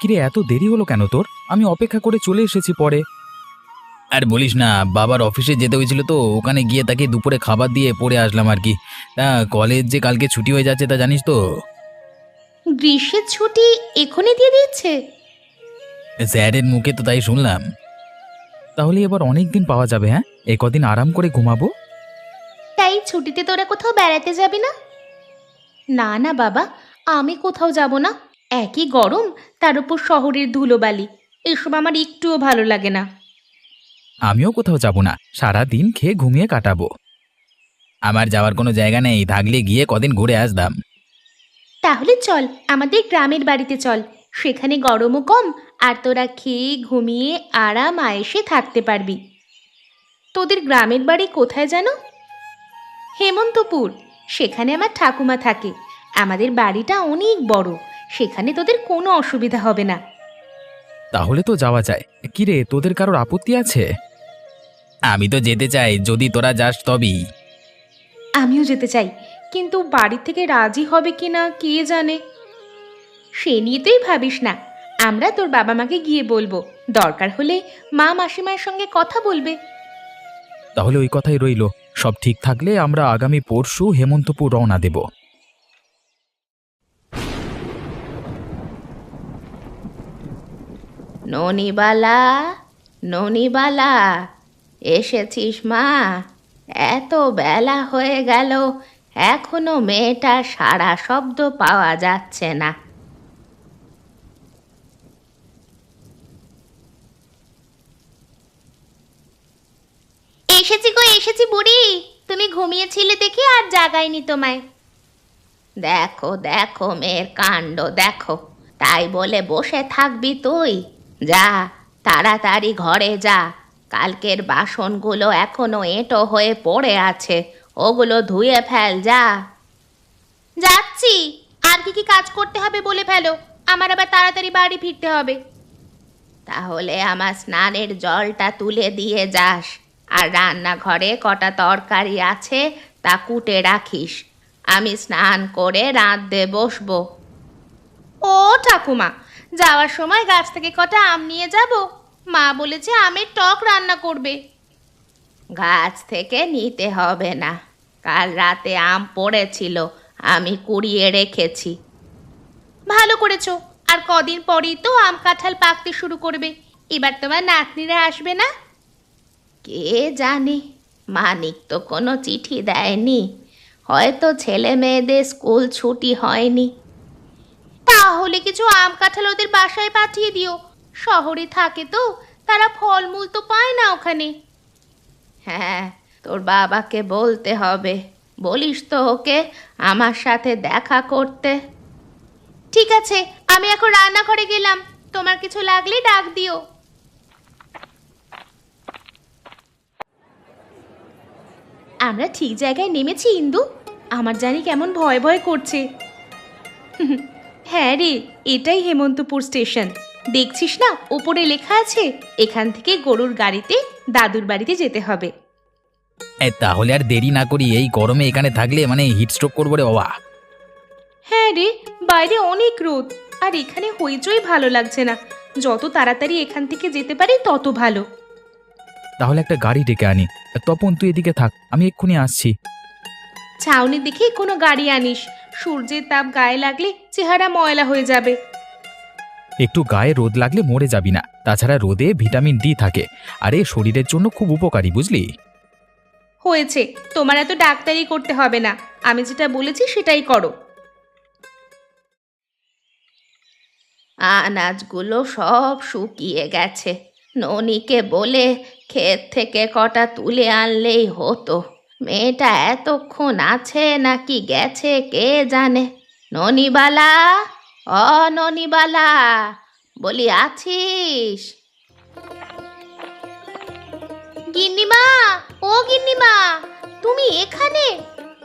কিরে, এত দেরি হলো কেন তোর? আমি অপেক্ষা করে চলে এসেছি পরে। আর বলিস না, বাবার অফিসে যেতে হয়েছিল তো, ওখানে গিয়ে তাকে দুপুরে খাবার দিয়ে পড়ে আসলাম আর কি। তা কলেজ যে কালকে ছুটি হয়ে যাচ্ছে তা জানিস তো? গ্রীষ্মের ছুটি এখনই দিয়ে দিচ্ছে? স্যারের মুখে তো তাই শুনলাম। তাহলে এবার অনেক দিন পাওয়া যাবে। হ্যাঁ, এ কদিন আরাম করে ঘুমাবো। তাই ছুটিতে তোরা কোথাও বেড়াতে যাবি না? না না বাবা, আমি কোথাও যাব না। একই গরম, তার উপর শহরের ধুলোবালি, এসব আমার একটুও ভালো লাগে না। আমিও কোথাও যাব না, সারা দিন খেয়ে ঘুমিয়ে কাটাবো। আমার যাওয়ার কোনো জায়গা নেই, থাকলে গিয়ে কদিন ঘুরে আসতাম। তাহলে চল আমাদের গ্রামের বাড়িতে চল, সেখানে গরমও কম, আর তোরা খেয়ে ঘুমিয়ে আরাম আয়েসে থাকতে পারবি। তোদের গ্রামের বাড়ি কোথায় যেন? হেমন্তপুর। সেখানে আমার ঠাকুমা থাকে। আমাদের বাড়িটা অনেক বড়, সেখানে তোদের কোনো অসুবিধা হবে না। তাহলে তো যাওয়া যায়। কিরে, তোদের কারোর আপত্তি আছে? আমি তো যেতে চাই, যদি তোরা যাস তবেই। আমিও যেতে চাই, কিন্তু বাড়ি থেকে রাজি হবে কিনা কে জানে। সে নিয়ে তুই ভাবিস না, আমরা তোর বাবা মাকে গিয়ে বলবো, দরকার হলে মা মাসিমার সঙ্গে কথা বলবে। তাহলে ওই কথাই রইল। সব ঠিক থাকলে আমরা আগামী পরশু হেমন্তপুর রওনা দেব। ননিবালা, ননিবালা, এসেছিস মা? এত বেলা হয়ে গেল, এখনো মেয়েটার সাড়া শব্দ পাওয়া যাচ্ছে না। এসেছি গো, এসেছি বুড়ি। তুমি ঘুমিয়েছিলে দেখে আর জাগাইনি তোমায়। দেখো দেখো মেয়ের কাণ্ড দেখো, তাই বলে বসে থাকবি তুই? যা, তাড়াতাড়ি ঘরে যা। কালকের বাসনগুলো এখনো এঁটো হয়ে পড়ে আছে, ওগুলো ধুয়ে ফেল যা। যাচ্ছি। আর কি কি কাজ করতে হবে বলে ফেলো, আমার আবার তাড়াতাড়ি বাড়ি ফিরতে হবে। তাহলে আমার স্নানের জলটা তুলে দিয়ে যাস, আর রান্নাঘরে কটা তরকারি আছে তা কুটে রাখিস। আমি স্নান করে রাঁধতে বসবো। ও ঠাকুমা, যাওয়ার সময় গাছ থেকে কটা আম নিয়ে যাব। মা বলেছে আমের টক রান্না করবে। গাছ থেকে নিতে হবে না, কাল রাতে আম পড়েছিল, আমি কুড়িয়ে রেখেছি। ভালো করেছো, আর কদিন পরেই তো আম কাঁঠাল পাকতে শুরু করবে। এবার তোমার নাতনিরা আসবে না? কে জানে, মানিক তো কোনো চিঠি দেয়নি, হয়তো ছেলে মেয়েদের স্কুল ছুটি হয়নি। তাহলে কিছু আম কাঁঠাল ওদের বাসায় পাঠিয়ে দিও, শহরে থাকে তো, তারা ফলমূল তো পায় না ওখানে। হ্যাঁ, তোর বাবাকে বলতে হবে, বলিস তো ওকে আমার সাথে দেখা করতে। ঠিক আছে, আমি এখন রান্নাঘরে গেলাম, তোমার কিছু লাগলে ডাক দিও। আমরা ঠিক জায়গায় নেমেছি ইন্দু, আমার জানি কেমন ভয় ভয় করছে। হ্যাঁ রে, এটাই হেমন্তপুর স্টেশন। দেখছিস না, ওপরে লেখা আছে এখান থেকে গরুর গাড়িতে দাদুর বাড়িতে যেতে হবে। তাহলে আর দেরি না করি, এই গরমে এখানে থাকলে মানে হিটস্ট্রোক করবো রে বাবা। হ্যাঁ রে, বাইরে অনেক রোদ, আর এখানে হইচই ভালো লাগছে না। যত তাড়াতাড়ি এখান থেকে যেতে পারি তত ভালো। তাহলে একটা গাড়ি ডেকে আনি। তপন, তুই এদিকে থাক, আমি এক্ষুনি আসছি। ছাউনি দেখে কোনো গাড়ি আনিস, সূর্যের তাপ গায়ে লাগলে চেহারা ময়লা হয়ে যাবে। একটু গায়ে রোদ লাগলে মরে যাবি না, তাছাড়া রোদে ভিটামিন ডি থাকে, আর এ শরীরের জন্য খুব উপকারী, বুঝলি? হয়েছে, তোমার এত ডাক্তারি করতে হবে না, আমি যেটা বলেছি সেটাই করো। আনাজগুলো সব শুকিয়ে গেছে, ননিকে বলে ক্ষেত থেকে কটা তুলে আনলেই হতো। মেয়েটা এতক্ষণ আছে নাকি গেছে কে জানে। ননিবালা, অ ননিবালা, বলি আছিস? গিন্নিমা, ও গিন্নিমা, তুমি এখানে?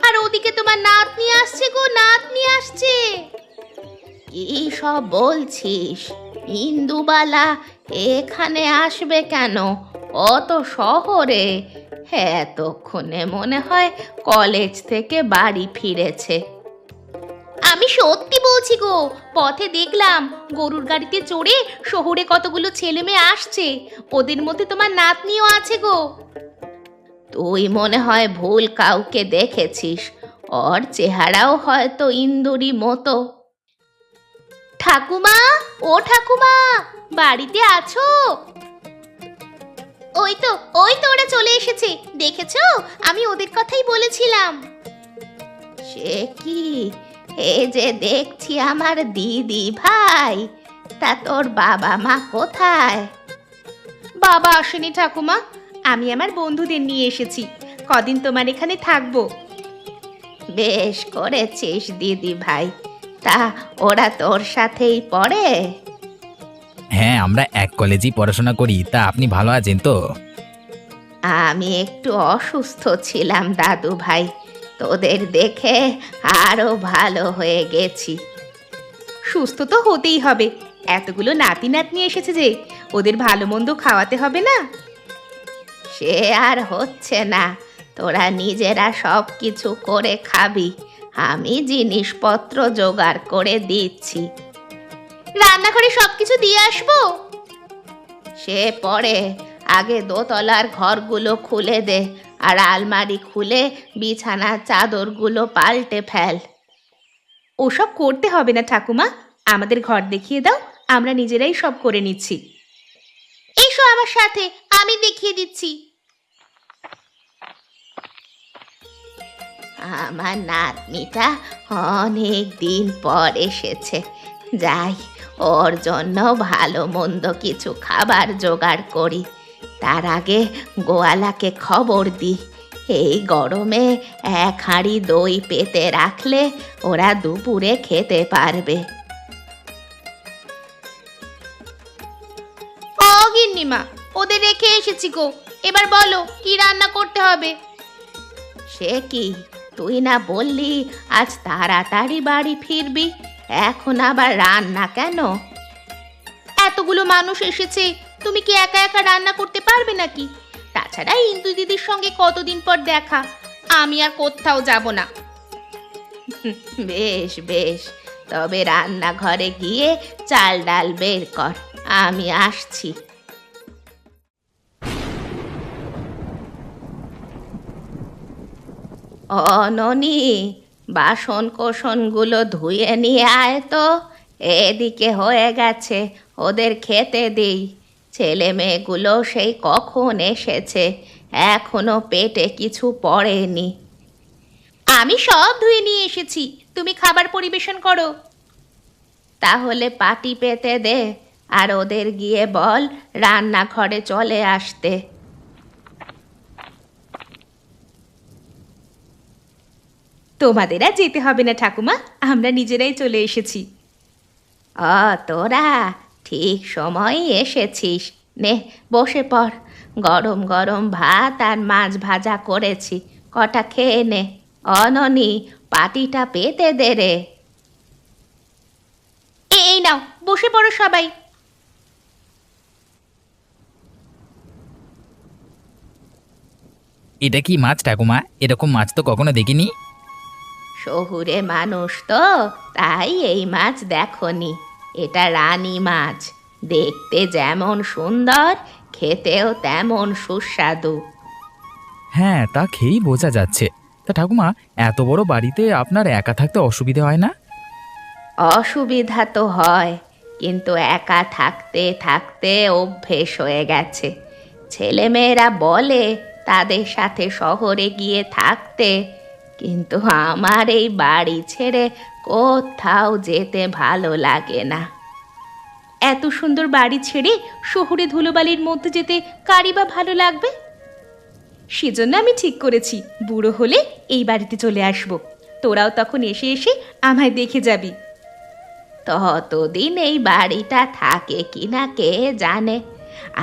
আর ওদিকে তোমার নাতনি আসছে গো, নাতনি আসছে। কি সব বলছিস? ইন্দুবালা এখানে আসবে কেন? অত শহরে এতক্ষণে মনে হয় কলেজ থেকে বাড়ি ফিরেছে। আমি সত্যি বলছি গো, পথে দেখলাম গরুর গাড়িতে চড়ে শহরে কতগুলো ছেলে মেয়ে আসছে, ওদের মধ্যে তোমার নাতনিও আছে গো। তুই মনে হয় ভুল কাউকে দেখেছিস, ওর চেহারাও হয়তো ইন্দুরি মতো। ঠাকুমা, ও ঠাকুমা, বাড়িতে আছো? ওই তো ওই তো ওরা চলে এসেছে, দেখেছো? আমি ওদের কথাই বলেছিলাম। সে কি, এ যে দেখছি আমার দিদি ভাই, তা তোর বাবা মা কোথায়? বাবা আসেনি ঠাকুমা, আমি আমার বন্ধুদের নিয়ে এসেছি, কদিন তোমার এখানে থাকবো। বেশ করেছিস দিদি ভাই, তা ওরা তোর সাথেই পড়ে? হ্যাঁ, আমরা এক কলেজেই পড়াশোনা করি। তা আপনি ভালো আছেন তো? আমি একটু অসুস্থ ছিলাম দাদু ভাই, তোদের দেখে আরো ভালো হয়ে গেছি। সুস্থ তো হতেই হবে, এতগুলো নাতি নাতনি এসেছে যে, ওদের ভালো মন্দ খাওয়াতে হবে না? সে আর হচ্ছে না, তোরা নিজেরা সব কিছু করে খাবি, আমি জিনিসপত্র জোগাড় করে দিচ্ছি। রান্নাঘরে সবকিছু দিয়ে আসবো? সে পরে, আগে দোতলার ঘরগুলো খুলে দে, আর আলমারি খুলে বিছানার চাদরগুলো পাল্টে ফেল। ওসব করতে হবে না ঠাকুমা, আমাদের ঘর দেখিয়ে দাও, আমরা নিজেরাই সব করে নিচ্ছি। এসো আমার সাথে, আমি দেখিয়ে দিচ্ছি। আমার নাতনিটা অনেক দিন পর এসেছে, যাই ওর জন্য ভালো মন্দ কিছু খাবার জোগাড় করি। তার আগে গোয়ালাকে খবর দিই, এই গরমে এক হাঁড়ি দই পেতে রাখলে ওরা দুপুরে খেতে পারবে। গিন্নিমা, ওদের রেখে এসেছি গো, এবার বলো কি রান্না করতে হবে? সে কি, তুই না বললি আজ তাড়াতাড়ি বাড়ি ফিরবি, এখন আবার রান্না কেন? এতগুলো মানুষ এসেছে, তুমি কি একা একা রান্না করতে পারবে নাকি? তাছাড়া ইন্দু দিদির সঙ্গে কতদিন পর দেখা, আমি আর কোথাও যাব না। বেশ বেশ, তবে রান্নাঘরে গিয়ে চাল ডাল বের কর, আমি আসছি। ননি, বাসন কোসনগুলো ধুয়ে নিয়ে আয় তো, এদিকে হয়ে গেছে, ওদের খেতে দিই। ছেলে মেয়েগুলো সেই কখন এসেছে, এখনো পেটে কিছু পড়েনি। আমি সব ধুয়ে নিয়ে এসেছি, তুমি খাবার পরিবেশন করো। তাহলে পাটি পেতে দে, আর ওদের গিয়ে বল রান্নাঘরে চলে আসতে। তোমাদের আর যেতে হবে না ঠাকুমা, আমরা নিজেরাই চলে এসেছি। তোরা ঠিক সময় এসেছিস, নে বসে পড়, গরম গরম ভাত আর মাছ ভাজা করেছি, কটা খেয়ে নে। অননি, পাটিটা পেতে দে রে। এই নাও, বসে পড়ো সবাই। এটা কি মাছ ঠাকুমা? এরকম মাছ তো কখনো দেখিনি। শহুরে মানুষ তো, তাই এই মাছ দেখনি। এটা রানী মাছ, দেখতে যেমন সুন্দর, খেতেও তেমন সুস্বাদু। হ্যাঁ, তা খেয়েই বোঝা যাচ্ছে। তা ঠাকুমা, এত বড় বাড়িতে আপনার একা থাকতে অসুবিধে হয় না? অসুবিধা তো হয়, কিন্তু একা থাকতে থাকতে অভ্যেস হয়ে গেছে। ছেলেমেয়েরা বলে তাদের সাথে শহরে গিয়ে থাকতে, কিন্তু আমার এই বাড়ি ছেড়ে কোথাও যেতে ভালো লাগে না। এত সুন্দর বাড়ি ছেড়ে শহুরে ধুলোবালির মধ্যে যেতে কারই বা ভালো লাগবে? সেজন্য আমি ঠিক করেছি, বুড়ো হলে এই বাড়িতে চলে আসব, তোরাও তখন এসে এসে আমায় দেখে যাবি। ততদিন এই বাড়িটা থাকে কিনা কে জানে,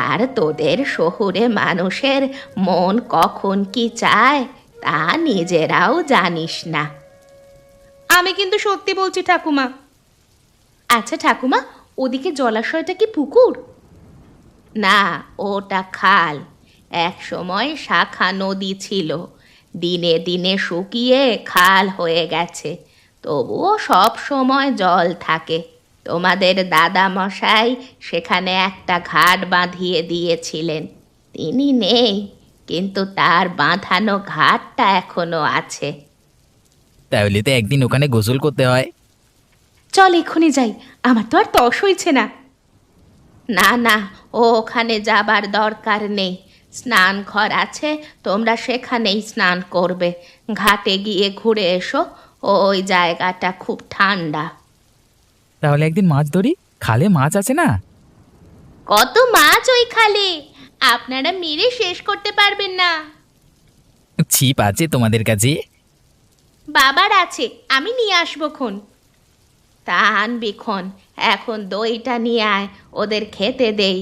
আর তোদের শহুরে মানুষের মন কখন কি চায় তা নিজেরাও জানিস না। আমি কিন্তু সত্যি বলছি ঠাকুমা। আচ্ছা ঠাকুমা, ওদিকে জলাশয়টা কি পুকুর? না, ওটা খাল। এক সময় শাখা নদী ছিল, দিনে দিনে শুকিয়ে খাল হয়ে গেছে। তবুও সব সময় জল থাকে। তোমাদের দাদা মশাই সেখানে একটা ঘাট বাঁধিয়ে দিয়েছিলেন। তিনি নেই, কিন্তু তার বাঁধানো ঘাটটা এখনো আছে। তাহলে তো একদিন ওখানে গোসল করতে হয়। চল এক্ষুনি যাই, আমার তো আর তস হইছে না। না না, ও ওখানে যাবার দরকার নেই। স্নান ঘর আছে, তোমরা সেখানেই স্নান করবে। ঘাটে গিয়ে ঘুরে এসো, ওই জায়গাটা খুব ঠান্ডা। তাহলে একদিন মাছ ধরি, খালে মাছ আছে না? কত মাছ ওই খালে, আপনারা মেরে শেষ করতে পারবেন না। ছিপ আছে তোমাদের কাছে? বাবার আছে, আমি নিয়ে আসবো খন। তা আনবি খন, এখন দইটা নিয়ে আয়, ওদের খেতে দেই।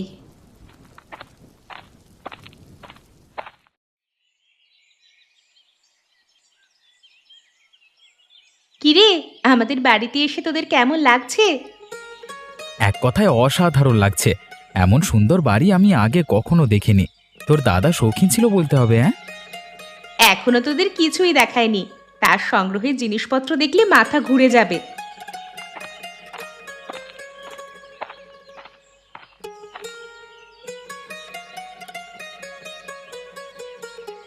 কিরে, আমাদের বাড়িতে এসে তোদের কেমন লাগছে? এক কথায় অসাধারণ লাগছে। এমন সুন্দর বাড়ি আমি আগে কখনো দেখিনি। তোর দাদা শৌখিন ছিল বলতে হবে, হ্যাঁ? এখনো তোদের কিছুই দেখায়নি, তার সংগ্রহের জিনিসপত্র দেখলে মাথা ঘুরে যাবে।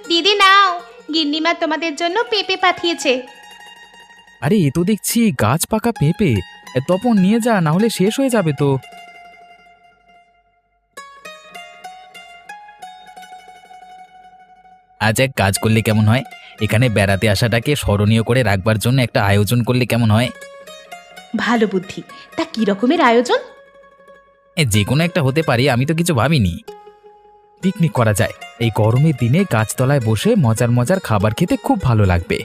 দিদি নাও, গিন্নিমা তোমাদের জন্য পেঁপে পাঠিয়েছে। আরে এ তো দেখছি গাছ পাকা পেঁপে। তপন নিয়ে যা, না হলে শেষ হয়ে যাবে তো। আজ এক কাজ করলে কেমন হয়, এখানে বেড়াতে আসাটাকে স্মরণীয় করে রাখবার জন্য একটা আয়োজন করলে কেমন হয়? ভালো বুদ্ধি, তা কি রকমের আয়োজন? যে কোনো একটা হতে পারে, আমি তো কিছু ভাবিনি। পিকনিক করা যায়, এই গরমের দিনে গাছতলায় বসে মজার মজার খাবার খেতে খুব ভালো লাগবে।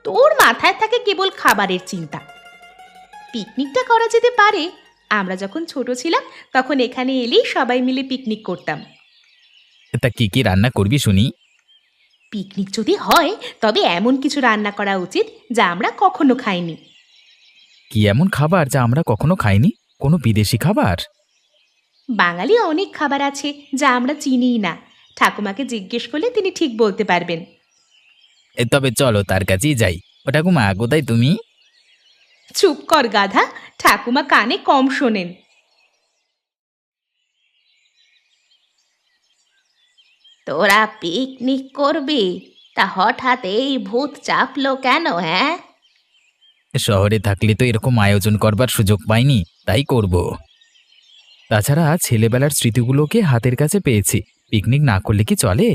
তোর মাথায় থাকে কেবল খাবারের চিন্তা। পিকনিকটা করা যেতে পারে। আমরা যখন ছোট ছিলাম তখন এখানে এলেই সবাই মিলে পিকনিক করতাম। তা কি কি রান্না করবি শুনি? পিকনিক যদি হয় তবে এমন কিছু রান্না করা উচিত যা আমরা কখনো খাইনি। কি এমন খাবার যা আমরা কখনো খাইনি? কোনো বিদেশি খাবার? বাঙালি অনেক খাবার আছে যা আমরা চিনিই না। ঠাকুমাকে জিজ্ঞেস করলে তিনি ঠিক বলতে পারবেন। তবে চলো তার কাছেই যাই। ও ঠাকুমা, কোথায় তুমি? চুপ কর গাধা, ঠাকুমা কানে কম শোনেন। তোরা পিকনিক করবি, তা হঠাৎ এই ভূত চাপলো কেন? হ্যাঁ, শহরে থাকলে তো এরকম আয়োজন করবার সুযোগ পাইনি, তাই করব। তাছাড়া ছেলেবেলার স্মৃতিগুলোকে হাতের কাছে পেয়েছি, পিকনিক না করলে কি চলে?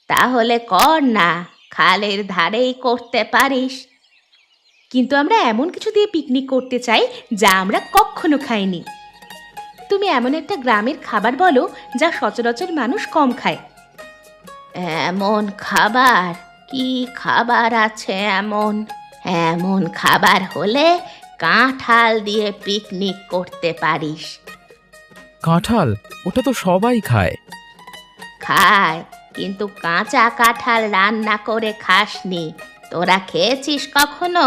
তাহলে কর না, খালের ধারেই করতে পারিস। কিন্তু আমরা এমন কিছু দিয়ে পিকনিক করতে চাই যা আমরা কখনো খাইনি। তুমি এমন একটা গ্রামের খাবার বলো যা সচরাচর মানুষ কম খায়। এমন খাবার? কি খাবার আছে এমন? এমন খাবার হলে কাঁঠাল দিয়ে পিকনিক করতে পারিস। কাঁঠাল? ওটা তো সবাই খায়। খায়, কিন্তু কাঁচা কাঁঠাল রান্না করে খাসনি। তোরা খেয়েছিস কখনো?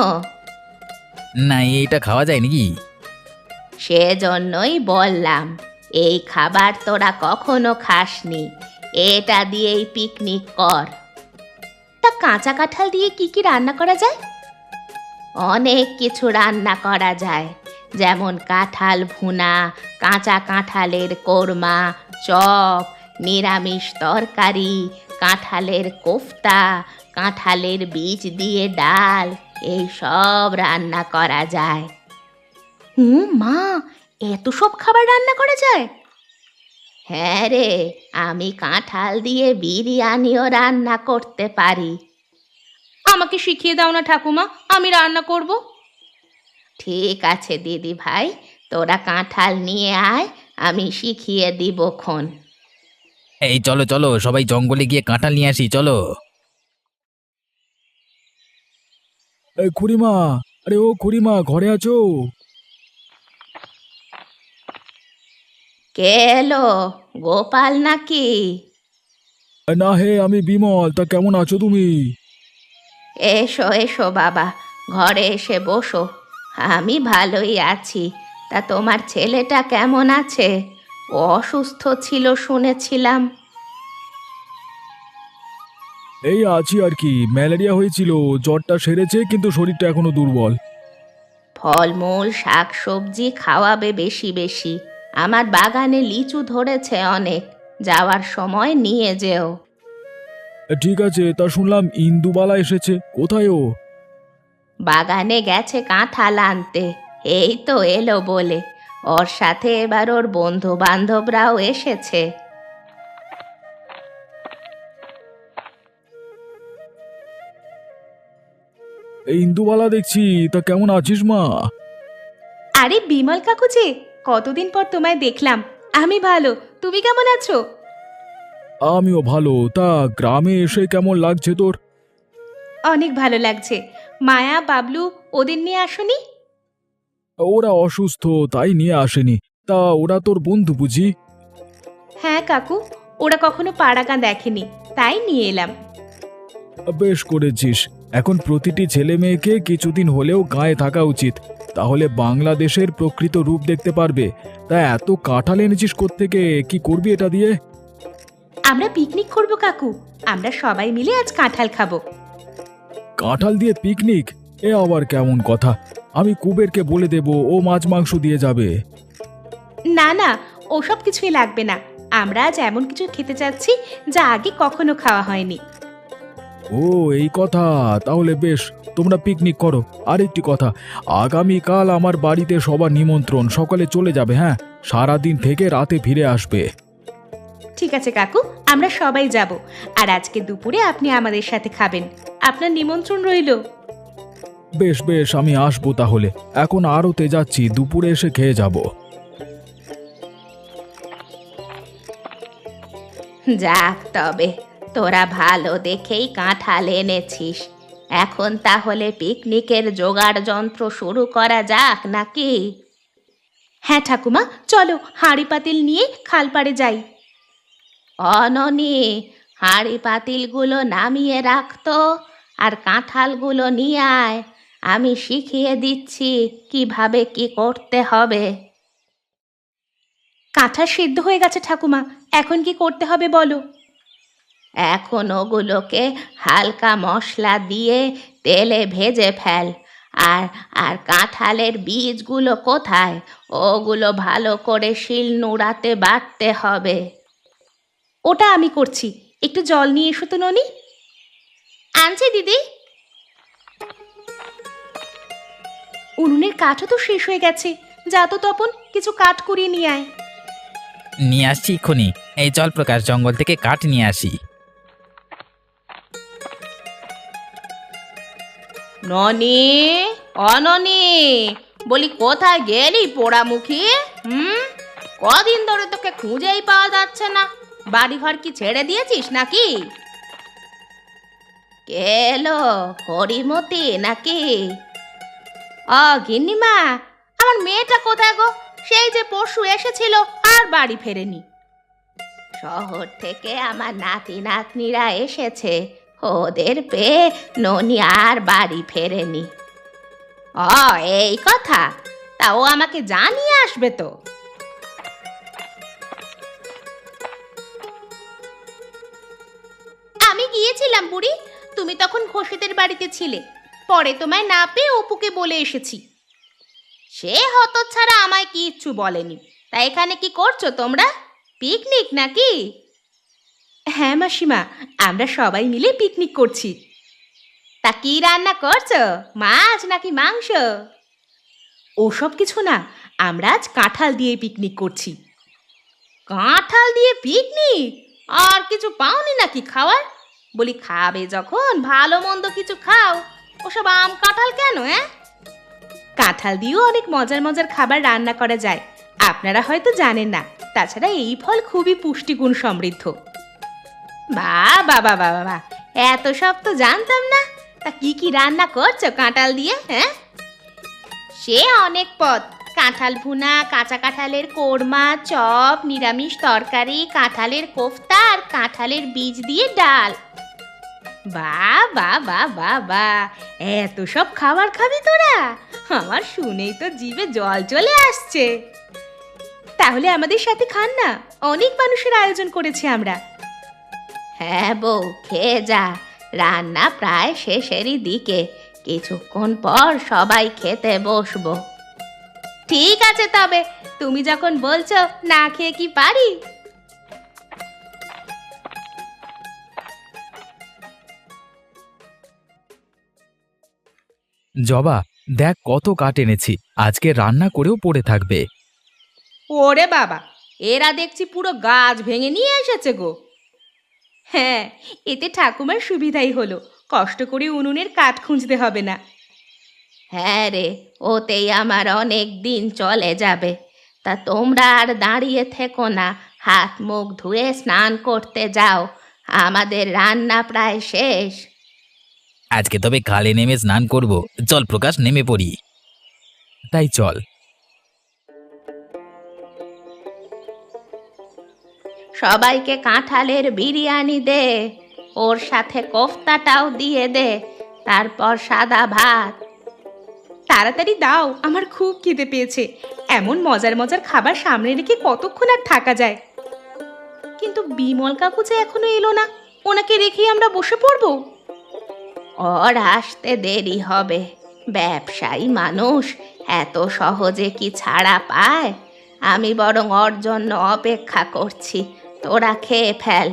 না, এইটা খাওয়া যায় নাকি? সেজন্যই বললাম, এই খাবার তোরা কখনো খাসনি, এটা দিয়েই পিকনিক কর। তা কাঁচা কাঁঠাল দিয়ে কি কি রান্না করা যায়? অনেক কিছু রান্না করা যায়, যেমন কাঁঠাল ভুনা, কাঁচা কাঁঠালের কোরমা, চপ, নিরামিষ তরকারি, কাঁঠালের কোফতা, কাঁঠালের বীজ দিয়ে ডাল, এই সব রান্না করা যায়। মা, এত সব খাবার রান্না করা যায়? হ্যাঁ রে, আমি কাঁঠাল দিয়ে বিরিয়ানিও রান্না করতে পারি। আমাকে শিখিয়ে দাও না ঠাকুমা, আমি রান্না করব। ঠিক আছে দিদি ভাই, তোরা কাঁঠাল নিয়ে আয়, আমি শিখিয়ে দিব খন। এই চলো চলো, সবাই জঙ্গলে গিয়ে কাঁঠাল নিয়ে আসি, চলো। খুড়িমা, আরে ও খুড়িমা, ঘরে আছো? কে এলো? গোপাল নাকি? না হে, আমি বিমল। তা কেমন আছো তুমি? এসো এসো বাবা, ঘরে এসে বসো। আমি ভালোই আছি। তা তোমার ছেলেটা কেমন আছে? ও অসুস্থ ছিল শুনেছিলাম। এই আছি আর কি। ম্যালেরিয়া হয়েছিল, জ্বরটা সেরেছে কিন্তু শরীরটা এখনো দুর্বল। ফলমূল শাক সবজি খাওয়াবে বেশি বেশি। আমার বাগানে লিচু ধরেছে অনেক, যাওয়ার সময় নিয়ে যেও। ঠিক আছে, তা শুনলাম ইন্দুবালা এসেছে, কোথায় ও? বাগানে গেছে কাঁঠাল আনতে, এই তো এলো বলে। ওর সাথে এবার ওর বন্ধু বান্ধবরাও এসেছে। এই ইন্দুবালা দেখছি, তা কেমন আছিস মা? আরে বিমল কাকু যে, কতদিন পর তোমায় দেখলাম। আমি ভালো, তুমি কেমন আছো? আমিও ভালো। তা গ্রামে এসে কেমন লাগছে তোর? অনেক ভালো লাগছে। মায়া বাবলু ওদের নিয়ে আসোনি? ওরা অসুস্থ, তাই নিয়ে আসেনি। তা ওরা তোর বন্ধু বুঝি? হ্যাঁ কাকু, ওরা কখনো পাড়াগাঁ দেখেনি, তাই নিয়ে এলাম। বেশ করেছিস। এখন প্রতিটি ছেলে মেয়েকে কিছুদিন হলেও গায়ে থাকা উচিত, তাহলে বাংলাদেশের প্রকৃত রূপ দেখতে পারবে। তা এত কাঁঠাল এনেছিস কোত্থেকে? কি করবি এটা দিয়ে? আমরা পিকনিক করব কাকু, আমরা সবাই মিলে আজ কাঁঠাল খাবো। কাঁঠাল দিয়ে পিকনিক? এ আবার কেমন কথা? আমি কুবেরকে বলে দেব, ও মাছ মাংস দিয়ে যাবে। না না, ওসব কিছুই লাগবে না। আমরা আজ এমন কিছু খেতে চাচ্ছি যা আগে কখনো খাওয়া হয়নি। ও এই কথা, তাহলে বেশ, তোমরা পিকনিক করো। আর একটি কথা, আগামীকাল আমার বাড়িতে সবার নিমন্ত্রণ, সকালে চলে যাবে। হ্যাঁ, সারাদিন থেকে রাতে ফিরে আসবে। ঠিক আছে কাকু, আমরা সবাই যাব। আর আজকে দুপুরে আপনি আমাদের সাথে খাবেন, আপনার নিমন্ত্রণ রইল। বেশ বেশ, আমি আসবো তাহলে। এখন আরতে যাচ্ছি, দুপুরে এসে খেয়ে যাব। যাক তবে, তোরা ভালো দেখেই কাঁঠাল এনেছিস। এখন তাহলে পিকনিকের জোগাড় যন্ত্র শুরু করা যাক নাকি? হ্যাঁ ঠাকুমা, চলো হাঁড়ি পাতিল নিয়ে খালপাড়ে যাই। অননি, হাঁড়ি পাতিলগুলো নামিয়ে রাখতো, আর কাঁঠালগুলো নিয়ে আয়। আমি শিখিয়ে দিচ্ছি কিভাবে কি করতে হবে। কাঁঠাল সিদ্ধ হয়ে গেছে ঠাকুমা, এখন কি করতে হবে বলো। এখন ওগুলোকে হালকা মশলা দিয়ে তেলে ভেজে ফেল। আর আর কাঁঠালের বীজগুলো কোথায়? ওগুলো ভালো করে শিল নোড়াতে বাটতে হবে। ওটা আমি করছি, একটু জল নিয়ে এসো তো ননি। আনছি দিদি। উনুনের কাঠও তো শেষ হয়ে গেছে, যা তো তপন কিছু কাঠ কুড়িয়ে নিয়ে আয়। নিয়ে আসছি এক্ষুনি। এই চল প্রকাশ, জঙ্গল থেকে কাঠ নিয়ে আসি। ননি, অননি, বলি কোথায় গেলি পোড়ামুখী? কদিন ধরে তোকে খুঁজেই পাওয়া যাচ্ছে না। বাড়িঘর কি ছেড়ে দিয়েছিস নাকি? কে এলো, হরিমতি নাকি? গিন্নিমা, আমার মেয়েটা কোথায় গো? সেই যে পরশু এসেছিল আর বাড়ি ফেরেনি। শহর থেকে আমার নাতি নাতনিরা এসেছে, ওদের পেয়ে ননি আর বাড়ি ফেরেনি। এই কথা? তা ও আমাকে জানিয়ে আসবে তো। আমি গিয়েছিলাম বুড়ি, তুমি তখন ঘোষেদের বাড়িতে ছিলে। পরে তোমায় না পেয়ে অপুকে বলে এসেছি। সে হতচ্ছাড়া আমায় কিচ্ছু বলেনি। তা এখানে কি করছো তোমরা? পিকনিক নাকি? হ্যাঁ মাসিমা, আমরা সবাই মিলে পিকনিক করছি। তা কি রান্না করছো, মাছ নাকি মাংস? ওসব কিছু না, আমরা আজ কাঁঠাল দিয়ে পিকনিক করছি। কাঁঠাল দিয়ে পিকনিক? আর কিছু পাওনি নাকি খাওয়ার? বলি খাবে যখন ভালো মন্দ কিছু খাও, ওসব আম কাঁঠাল কেন? কাঁঠাল দিয়েও অনেক মজার মজার খাবার রান্না করা যায়, আপনারা হয়তো জানেন না। তাছাড়া এই ফল খুবই পুষ্টিগুণ সমৃদ্ধ। বাবা বাবা বাবা, এত সব তো জানতাম না। তা কি কি রান্না করছো কাঁঠাল দিয়ে? সে অনেক পদ, কাঁঠাল ভুনা, কাঁচা কাঁঠালের কোরমা, চপ, নিরামিষ তরকারি, কাঁঠালের কোফতা আর কাঁঠালের বীজ দিয়ে ডাল। বাবা বাবা বা, এত সব খাবার খাবি তোরা? আমার শুনেই তো জিভে জল চলে আসছে। তাহলে আমাদের সাথে খান না, অনেক মানুষের আয়োজন করেছি আমরা। হ্যাঁ বউ, খেয়ে যা, রান্না প্রায় শেষেরই দিকে, কিছুক্ষণ পর সবাই খেতে বসবো। ঠিক আছে, তবে তুমি যখন বলছো, না খেয়ে কি পারি? জবা, দেখ কত কাঠ এনেছি, আজকে রান্না করেও পড়ে থাকবে। ওরে বাবা, এরা দেখছি পুরো গাছ ভেঙে নিয়ে এসেছে গো। হ্যাঁ, এতে ঠাকুমার সুবিধাই হলো, কষ্ট করে উনুনের কাঠ খুঁজতে হবে না। হ্যাঁ রে, ওতেই আমার অনেক দিন চলে যাবে। তা তোমরা আর দাঁড়িয়ে থেকো না, হাত মুখ ধুয়ে স্নান করতে যাও, আমাদের রান্না প্রায় শেষ। আজকে তবে খালে নেমে স্নান করব, চল প্রকাশ, নেমে পড়ি। তাই চল। সবাইকে কাঁঠালের বিরিয়ানি দে, ওর সাথে কোফতাটাও দিয়ে দে, তারপর সাদা ভাত। তাড়াতাড়ি দাও, আমার খুব খিদে পেয়েছে। এমন মজার মজার খাবার সামনে রেখে কতক্ষণ আর থাকা যায়? কিন্তু বিমল কাকু যে এখনো এলো না, ওনাকে রেখেই আমরা বসে পড়বো? ওর আসতে দেরি হবে, ব্যবসায়ী মানুষ, এত সহজে কি ছাড়া পায়? আমি বরং ওর জন্য অপেক্ষা করছি, তোরা খেয়ে ফেল।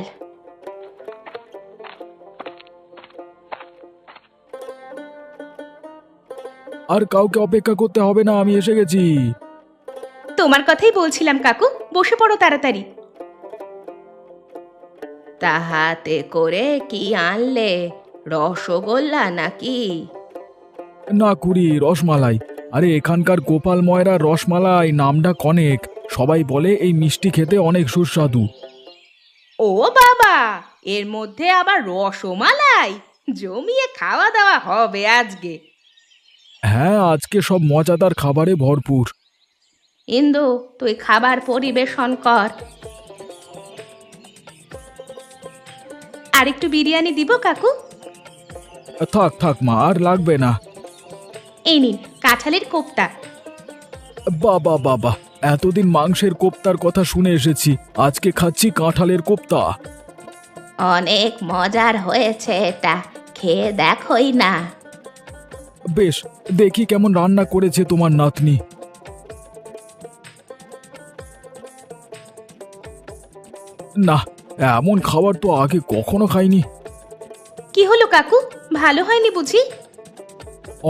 আর কাউকে অপেক্ষা করতে হবে না, আমি এসে গেছি। তোমার কথাই বলছিলাম কাকু, বসে পড়ো তাড়াতাড়ি। তা হাতে করে কি আনলে, রসগোল্লা নাকি? না কুড়ি, রসমালাই। আরে এখানকার গোপাল ময়রা রসমালাই নামটা অনেক, সবাই বলে এই মিষ্টি খেতে অনেক সুস্বাদু। ও বাবা, এর মধ্যে আবার রসমালাই? জমিয়ে খাওয়া দাওয়া হবে আজকে। হ্যাঁ, আজকে সব মজাদার খাবারে ভরপুর। ইন্দু, তুই খাবার পরিবেশন কর। আরেকটু বিরিয়ানি দিব কাকু? থাক থাক মা, আর লাগবে না। এই নিন কাঁঠালের কোপ্তা। বাবা বাবা, এতদিন মাংসের কোপ্তার কথা শুনে এসেছি, আজকে খাচ্ছি কাঁঠালের কোপ্তা। অনেক মজার হয়েছে এটা, খেয়ে দেখোই না। বেশ, দেখি কেমন রান্না করেছে তোমার নাতনি। না, এমন খাবার তো আগে কখনো খাইনি। কি হলো কাকু, ভালো হয়নি বুঝি?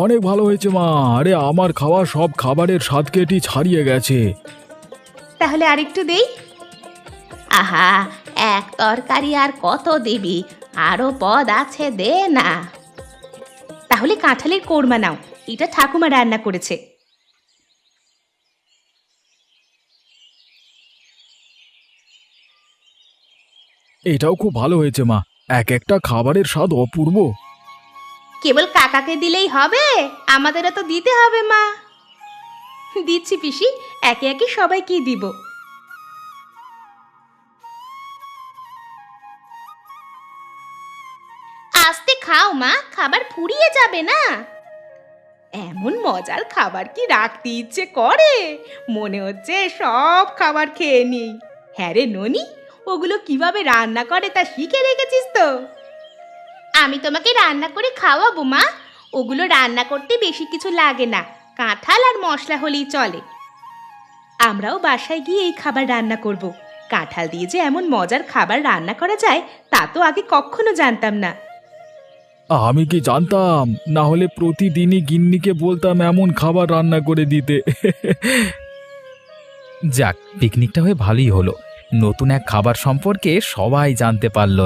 অনেক ভালো হয়েছে মা, আরে আমার খাওয়া সব খাবারের স্বাদ কেটি ছাড়িয়ে গেছে। তাহলে আরেকটু দেই। আহা, এক তরকারি আর কত দিবি, আরো পদ আছে, দে না। তাহলে কাঁঠালের কোরমা নাও, এটা ঠাকুমা রান্না করেছে। এটাও খুব ভালো হয়েছে মা, এক একটা খাবারের স্বাদ অপূর্ব। কেবল কাকাকে দিলেই হবে, আমাদেরও তো দিতে হবে মা। দিচ্ছি পিসি, একে একে সবাইকে দিব। আস্তে খাও মা, খাবার ফুরিয়ে যাবে না। এমন মজার খাবার কি রাখতে ইচ্ছে করে? মনে হচ্ছে সব খাবার খেয়ে নিই। হ্যাঁ রে ননি, ওগুলো কিভাবে রান্না করে তা শিখে রেখেছিস তো? আমি তোমাকে রান্না করে খাওয়াবো মা, ওগুলো রান্না করতে বেশি কিছু লাগে না, কাঁঠাল আর মশলা হলেই চলে। আমরাও বাসায় গিয়ে এই খাবার রান্না করব। কাঁঠাল দিয়ে যে এমন মজার খাবার রান্না করা যায় তা তো আগে কখনো জানতাম না। আমি কি জানতাম, না হলে প্রতিদিনই গিন্নিকে বলতাম এমন খাবার রান্না করে দিতে। যাক, পিকনিকটা হয়ে ভালোই হলো, নতুন এক খাবার সম্পর্কে সবাই জানতে পারলো।